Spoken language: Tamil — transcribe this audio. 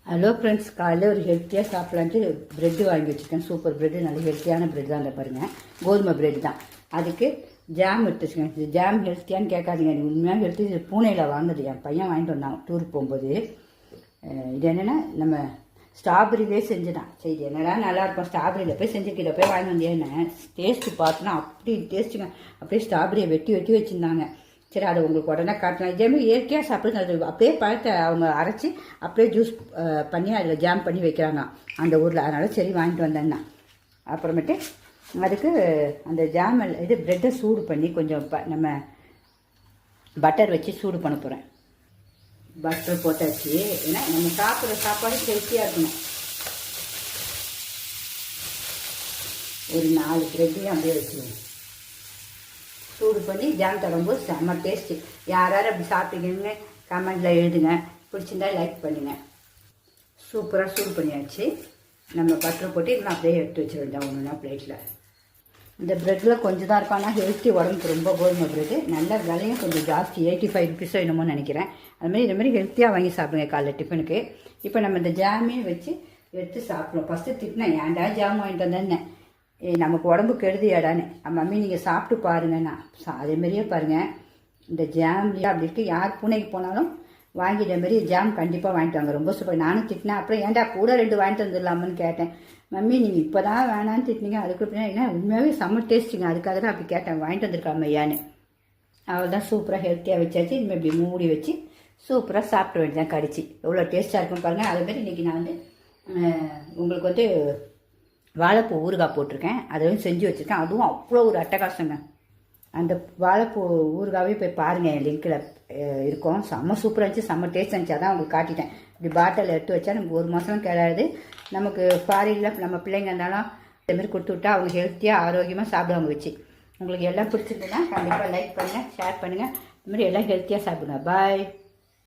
ஹலோ ஃப்ரெண்ட்ஸ், காலையில் ஒரு ஹெல்த்தியாக சாப்பிட்லான்ட்டு ப்ரெட்டு வாங்கி வச்சுருக்கேன். சூப்பர் ப்ரெட்டு, நல்ல ஹெல்த்தியான ப்ரெட் தான். அந்த பாருங்கள், கோதுமை ப்ரெட் தான். அதுக்கு ஜாம் எடுத்து வச்சுக்கேன். இது ஜாம் ஹெல்த்தியான்னு கேட்காதீங்க, எனக்கு உண்மையாக ஹெல்த்தி. இது பூனேயில் வாங்குது, என் பையன் வாங்கிட்டு வந்தான் டூருக்கு போகும்போது. இது என்னென்னா நம்ம ஸ்ட்ராபெரியிலே செஞ்சுதான். சரி, என்னடா நல்லாயிருக்கும், ஸ்ட்ராபெரியில் போய் செஞ்சுக்கிட்ட போய் வாங்கி வந்தேன்னு டேஸ்ட்டு பார்த்தோன்னா அப்படி டேஸ்ட்டுங்க. அப்படியே ஸ்ட்ராபெரியை வெட்டி வெட்டி வச்சுருந்தாங்க. சரி, அதை உங்களுக்கு உடனே காட்டலாம். இதேமாதிரி இயற்கையாக சாப்பிடுங்க. அது அப்படியே பழத்தை அவங்க அரைச்சி அப்படியே ஜூஸ் பண்ணி அதில் ஜாம் பண்ணி வைக்கிறாங்க அந்த ஊரில். அதனால் சரி வாங்கிட்டு வந்தேன்னா, அப்புறமேட்டு அதுக்கு அந்த ஜாம் இது ப்ரெட்டை சூடு பண்ணி கொஞ்சம் நம்ம பட்டர் வச்சு சூடு பண்ண போகிறேன். பட்டர் போட்டாச்சு, ஏன்னா நம்ம சாப்பிட்ற சாப்பாடு ஹெல்த்தியாக இருக்கணும். ஒரு 4 ப்ரெட்டையும் அப்படியே வச்சுருவோம். சூடு பண்ணி ஜாம் தரும்போது செம்ம டேஸ்ட்டு. யார் அப்படி சாப்பிட்டீங்கன்னு கமெண்டில் எழுதுங்க. பிடிச்சிருந்தா லைக் பண்ணுங்கள். சூப்பராக சூடு பண்ணியாச்சு. நம்ம பட்டர் போட்டு இன்னும் அப்படியே எடுத்து வச்சு வேண்டாம் ஒன்றுனா பிளேட்டில். இந்த ப்ரெட்டில் கொஞ்சம் தான் இருக்கும், ஆனால் ஹெல்த்தி, உடம்புக்கு ரொம்ப. கோதுமை ப்ரெட்டு நல்ல விலையும் கொஞ்சம் ஜாஸ்தி, 85 ருபீஸோ என்னமோ நினைக்கிறேன். அதுமாதிரி இதுமாதிரி ஹெல்த்தியாக வாங்கி சாப்பிடுங்க காலைல டிஃபனுக்கு. இப்போ நம்ம இந்த ஜாமே வச்சு எடுத்து சாப்பிடுவோம். ஃபஸ்ட்டு திட்டினேன், ஏன்டா ஜாம் வாங்கிட்டு வந்தேன்னு. நமக்கு உடம்பு கெடுதியாடான்னு. மம்மி நீங்கள் சாப்பிட்டு பாருங்கண்ணா. அதேமாரியே பாருங்கள், இந்த ஜாம்லேயே அப்படி இருக்குது. யார் பூனைக்கு போனாலும் வாங்கிட்ட மாரி ஜாம் கண்டிப்பாக வாங்கிட்டு வாங்க. ரொம்ப சூப்பர். நானும் திட்டினேன். அப்புறம் ஏன்டா கூட 2 வாங்கிட்டு வந்துடலாமான்னு கேட்டேன். மம்மி நீங்கள் இப்போ தான் வேணான்னு திட்டினீங்க, அதுக்கு ஏன்னா உண்மையாகவே செம்ம டேஸ்ட்டுங்க. அதுக்காக தான் அப்படி கேட்டேன், வாங்கிட்டு வந்திருக்காம ஐயான்னு. அவள் தான் சூப்பராக ஹெல்த்தியாக வச்சாச்சு. இனிமேல் இப்படி மூடி வச்சு சூப்பராக சாப்பிட வேண்டியதான் கடிச்சு. எவ்வளோ டேஸ்ட்டாக இருக்குன்னு பாருங்கள். அதேமாரி இன்றைக்கி நான் உங்களுக்கு வாழைப்பூ ஊறுகாய் போட்டிருக்கேன். அதை செஞ்சு வச்சுருக்கேன். அதுவும் அவ்வளோ ஒரு அட்டகாசங்க. அந்த வாழைப்பூ ஊறுகாவே போய் பாருங்கள், என் லிங்கில் இருக்கும். செம்ம சூப்பராக இருந்துச்சு, செம்ம டேஸ்ட் இருந்துச்சு. அதான் உங்களுக்கு காட்டிட்டேன். இப்படி பாட்டில் எடுத்து வச்சா நமக்கு 1 மாதம் கிடையாது. நமக்கு ஃபாரினில் நம்ம பிள்ளைங்க இருந்தாலும் இதுமாரி கொடுத்து விட்டா அவங்க ஹெல்த்தியாக ஆரோக்கியமாக சாப்பிடுவாங்க வச்சு. உங்களுக்கு எல்லாம் பிடிச்சிருந்துன்னா கண்டிப்பாக லைக் பண்ணுங்கள், ஷேர் பண்ணுங்கள். இதுமாதிரி எல்லாம் ஹெல்த்தியாக சாப்பிடுங்க. பாய்.